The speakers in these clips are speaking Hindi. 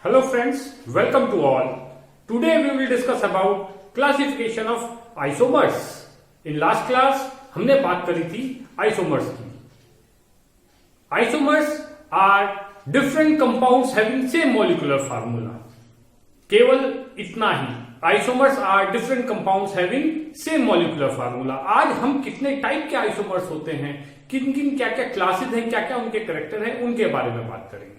Hello friends, welcome to all. Today we will discuss about classification of isomers. In last class हमने बात करी थी isomers की. Isomers are different compounds having same molecular formula. केवल इतना ही. Isomers are different compounds having same molecular formula. आज हम कितने टाइप के isomers होते हैं, किन किन क्या क्या क्लासेस हैं, क्या क्या उनके कैरेक्टर हैं, उनके बारे में बात करेंगे.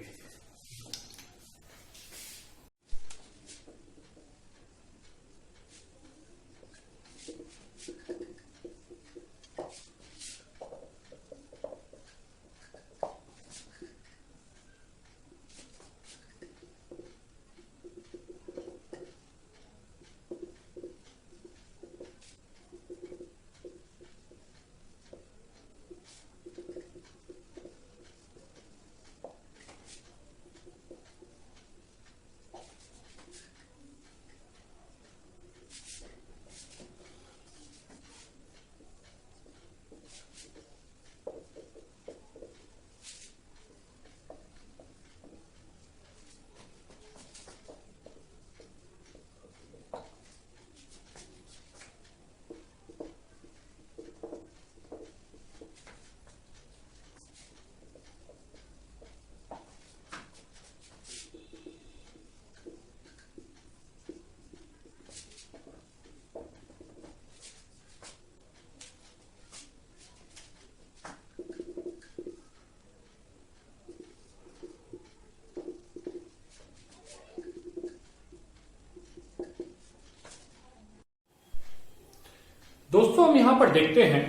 दोस्तों हम यहां पर देखते हैं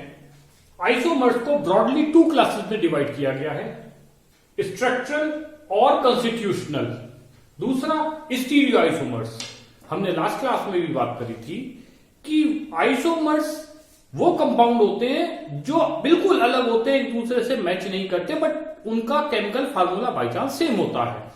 आइसोमर्स को ब्रॉडली टू क्लासेस में डिवाइड किया गया है, स्ट्रक्चरल और कॉन्स्टिट्यूशनल. दूसरा स्टीरियो आइसोमर्स. हमने लास्ट क्लास में भी बात करी थी कि आइसोमर्स वो कंपाउंड होते हैं जो बिल्कुल अलग होते हैं, एक दूसरे से मैच नहीं करते, बट उनका chemical formula by chance same होता है.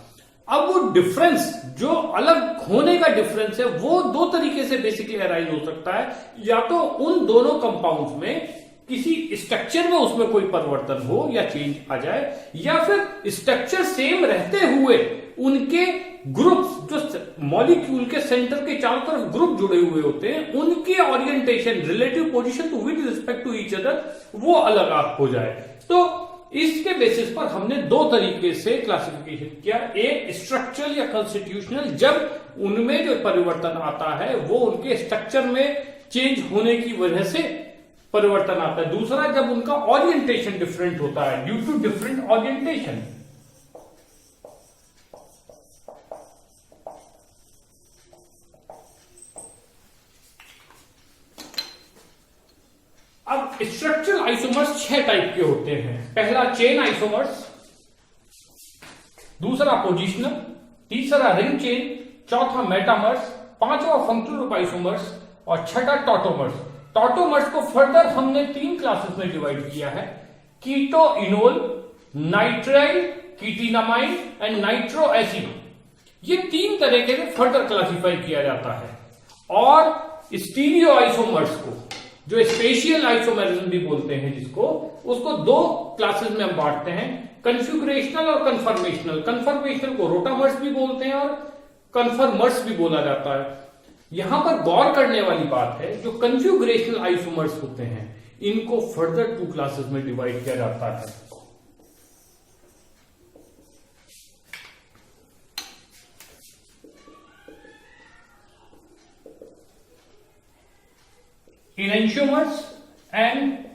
अब वो डिफरेंस जो अलग होने का डिफरेंस है वो दो तरीके से बेसिकली अराइज हो सकता है. या तो उन दोनों कंपाउंड्स में किसी स्ट्रक्चर में उसमें कोई परिवर्तन हो या चेंज आ जाए, या फिर स्ट्रक्चर सेम रहते हुए उनके ग्रुप्स जो मॉलिक्यूल के सेंटर के चारों तरफ ग्रुप जुड़े हुए होते हैं उनके orientation relative position to with respect to each other वो अलग हो जाए. तो इसके बेसिस पर हमने दो तरीके से क्लासिफिकेशन किया. एक स्ट्रक्चरल या कॉन्स्टिट्यूशनल, जब उनमें जो परिवर्तन आता है वो उनके स्ट्रक्चर में चेंज होने की वजह से परिवर्तन आता है. दूसरा जब उनका ओरिएंटेशन डिफरेंट होता है ड्यू टू डिफरेंट ओरिएंटेशन. अब स्ट्रक्चरल आइसोमर्स 6 टाइप के होते हैं. पहला चेन आइसोमर्स, दूसरा पोजिशनल, तीसरा रिंग चेन, चौथा मेटामर्स, पांचवा फंक्शनल ग्रुप आइसोमर्स और छठा टॉटोमर्स. टॉटोमर्स को फर्दर हमने 3 क्लासेस में डिवाइड किया है: keto enol, nitrile ketenimine and nitro acid. ये 3 तरीके से फर्दर क्लासिफाई किया जाता है. और स्टीरियो आइसोमर्स को, जो स्पेशियल आइसोमेरिज्म भी बोलते हैं जिसको, उसको 2 क्लासेस में हम बांटते हैं: कन्फिगुरेशनल और कन्फर्मेशनल. कन्फर्मेशनल को रोटामर्स भी बोलते हैं और कन्फर्मर्स भी बोला जाता है. यहां पर गौर करने वाली बात है, जो कन्फिगुरेशनल आइसोमर्स होते हैं इनको फर्दर 2 क्लासेस में डिवाइड किया जाता है. enantiomers and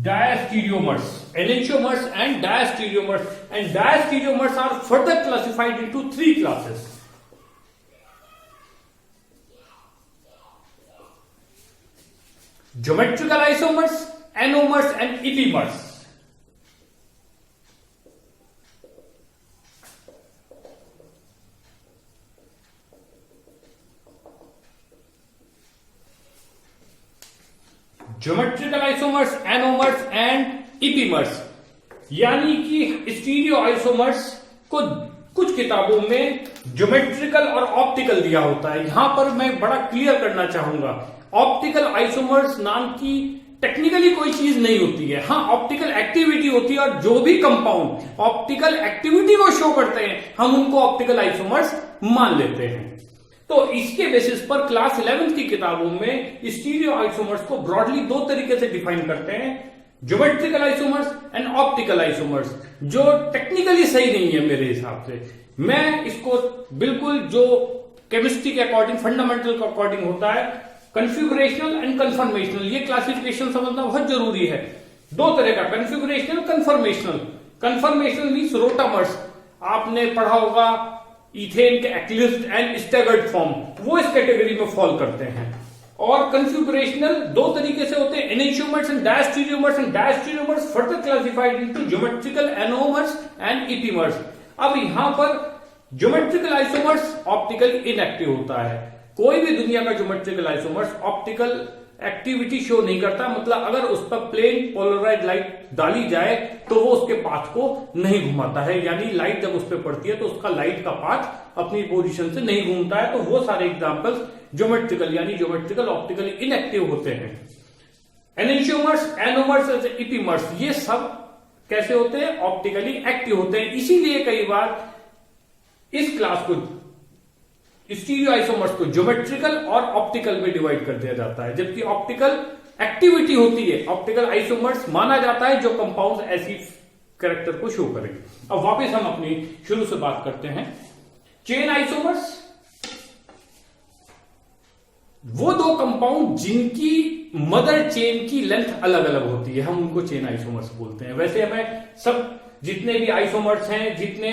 diastereomers. Enantiomers and diastereomers, and diastereomers are further classified into 3 classes: geometrical isomers, anomers and epimers. Geometrical isomers, anomers and epimers. यानी कि स्टीरियो आइसोमर्स को कुछ किताबों में ज्योमेट्रिकल और ऑप्टिकल दिया होता है. यहां पर मैं बड़ा क्लियर करना चाहूंगा, ऑप्टिकल आइसोमर्स नाम की टेक्निकली कोई चीज नहीं होती है, हाँ ऑप्टिकल एक्टिविटी होती है, और जो भी कंपाउंड ऑप्टिकल एक्टिविटी को शो करते हैं हम उनको ऑप्टिकल आइसोमर्स मान लेते हैं। तो इसके बेसिस पर क्लास 11th की किताबों में स्टीरियो आइसोमर्स को ब्रॉडली दो तरीके से डिफाइन करते हैं, geometrical isomers and optical isomers, जो टेक्निकली सही नहीं है मेरे हिसाब से। मैं इसको बिल्कुल जो केमिस्ट्री के अकॉर्डिंग, फंडामेंटल के अकॉर्डिंग होता है, कन्फिगुरेशनल एंड कन्फर्मेशनल, ये क्लासिफिकेशन समझना बहुत जरूरी है। दो तरह का, कन्फिगुरेशनल, कन्फर्मेशनल। कन्फर्मेशनल मीन्स रोटामर्स, आपने पढ़ा होगा इथेन के एक्लिप्स्ड एंड स्टैगर्ड फॉर्म, वो इस कैटेगरी में फॉल करते हैं। और कन्फिगुरेशनल दो तरीके से होते हैं, enantiomers and diastereomers, and diastereomers further classified into geometrical anomers and epimers. अब यहां पर ज्योमेट्रिकल आइसोमर्स ऑप्टिकल इनएक्टिव होता है। कोई भी दुनिया का geometrical isomers optical activity show नहीं करता, मतलब अगर उस पर प्लेन पोलराइज लाइट डाली जाए तो वो उसके पाथ को नहीं घुमाता है, यानी लाइट जब उस पर पड़ती है तो उसका लाइट का पाथ अपनी पोजीशन से नहीं घूमता है। तो वो सारे एग्जांपल्स ज्योमेट्रिकल यानी ज्योमेट्रिकल ऑप्टिकली इनएक्टिव होते हैं। एनेंटियोमर्स, एनोमर्स, इपीमर्स, ये सब कैसे होते हैं? ऑप्टिकली एक्टिव होते हैं। इसीलिए कई बार इस क्लास को, स्टीरियो आइसोमर्स को ज्योमेट्रिकल और ऑप्टिकल में डिवाइड कर दिया जाता है, जबकि ऑप्टिकल एक्टिविटी होती है, ऑप्टिकल आइसोमर्स माना जाता है जो कंपाउंड ऐसी कैरेक्टर को शो करेंगे। अब वापस हम अपनी शुरू से बात करते हैं। चेन आइसोमर्स, वो दो कंपाउंड जिनकी मदर चेन की लेंथ अलग अलग होती है, हम उनको चेन आइसोमर्स बोलते हैं। वैसे हमें सब जितने भी आइसोमर्स हैं, जितने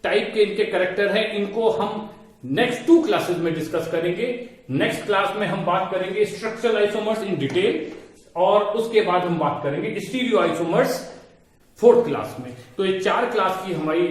टाइप के इनके कैरेक्टर हैं, इनको हम नेक्स्ट 2 क्लासेस में डिस्कस करेंगे। नेक्स्ट क्लास में हम बात करेंगे स्ट्रक्चरल आइसोमर्स इन डिटेल, और उसके बाद हम बात करेंगे स्टीरियो आइसोमर्स 4th क्लास में। तो ये 4 क्लास की हमारी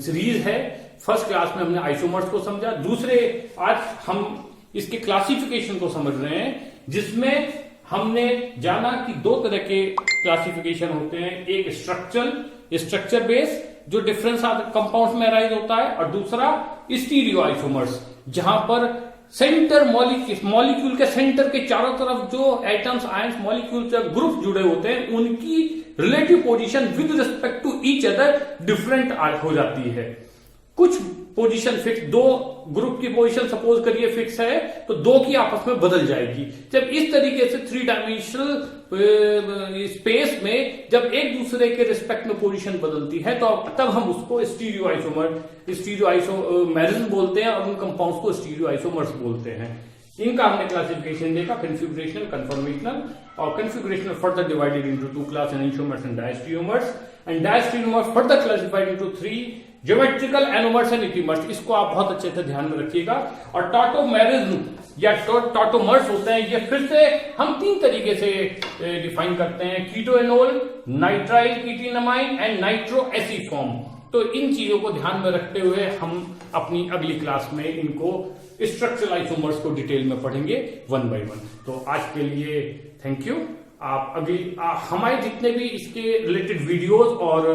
सीरीज है। फर्स्ट क्लास में हमने आइसोमर्स को समझा, दूसरे आज हम इसके क्लासिफिकेशन को समझ रहे हैं, जिसमें हमने जाना कि 2 तरह के क्लासिफिकेशन होते हैं, एक स्ट्रक्चर बेस जो डिफरेंस कंपाउंड्स में अराइज होता है, और दूसरा स्टीरियो आइसोमर्स जहां पर सेंटर मॉलिक्यूल के सेंटर के चारों तरफ जो एटम्स, आयंस, मॉलिक्यूल ग्रुप जुड़े होते हैं, उनकी relative position with respect to each other different हो जाती है। कुछ पोजीशन फिक्स, 2 ग्रुप की पोजीशन सपोज करिए फिक्स है, तो 2 की आपस में बदल जाएगी। जब इस तरीके से 3 डायमेंशनल स्पेस में जब एक दूसरे के रिस्पेक्ट में पोजीशन बदलती है, तो तब हम उसको स्टीरियो आइसोमेरिज्म बोलते हैं, और उन कंपाउंड्स को स्टीरियो आइसोमर्स बोलते हैं। इनका हमने क्लासिफिकेशन देखा, कन्फिगुरेशनल, कन्फर्मेशनल, और configurational further divided into 2 class, enantiomers and diastereomers, and diastereomers further classified into 3 geometrical, anomers and epimers. इसको आप बहुत अच्छे से ध्यान में रखिएगा। और टॉटोमेरिज्म या टॉटोमर्स होते हैं, ये फिर से हम 3 तरीके से डिफाइन करते हैं, कीटोएनोल, नाइट्राइल कीटिनमाइन एंड नाइट्रोएसिफॉर्म। तो इन चीजों को ध्यान में रखते हुए हम अपनी अगली क्लास में इनको स्ट्रक्चरल आइसोमर्स को डिटेल में पढ़ेंगे 1 by 1। तो आज के लिए थैंक यू। आप अभी हमारे जितने भी इसके रिलेटेड वीडियोस और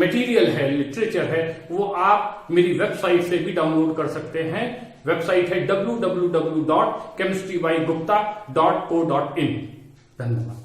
मटेरियल है, लिटरेचर है, वो आप मेरी वेबसाइट से भी डाउनलोड कर सकते हैं। वेबसाइट है www.chemistrybyGupta.co.in। धन्यवाद।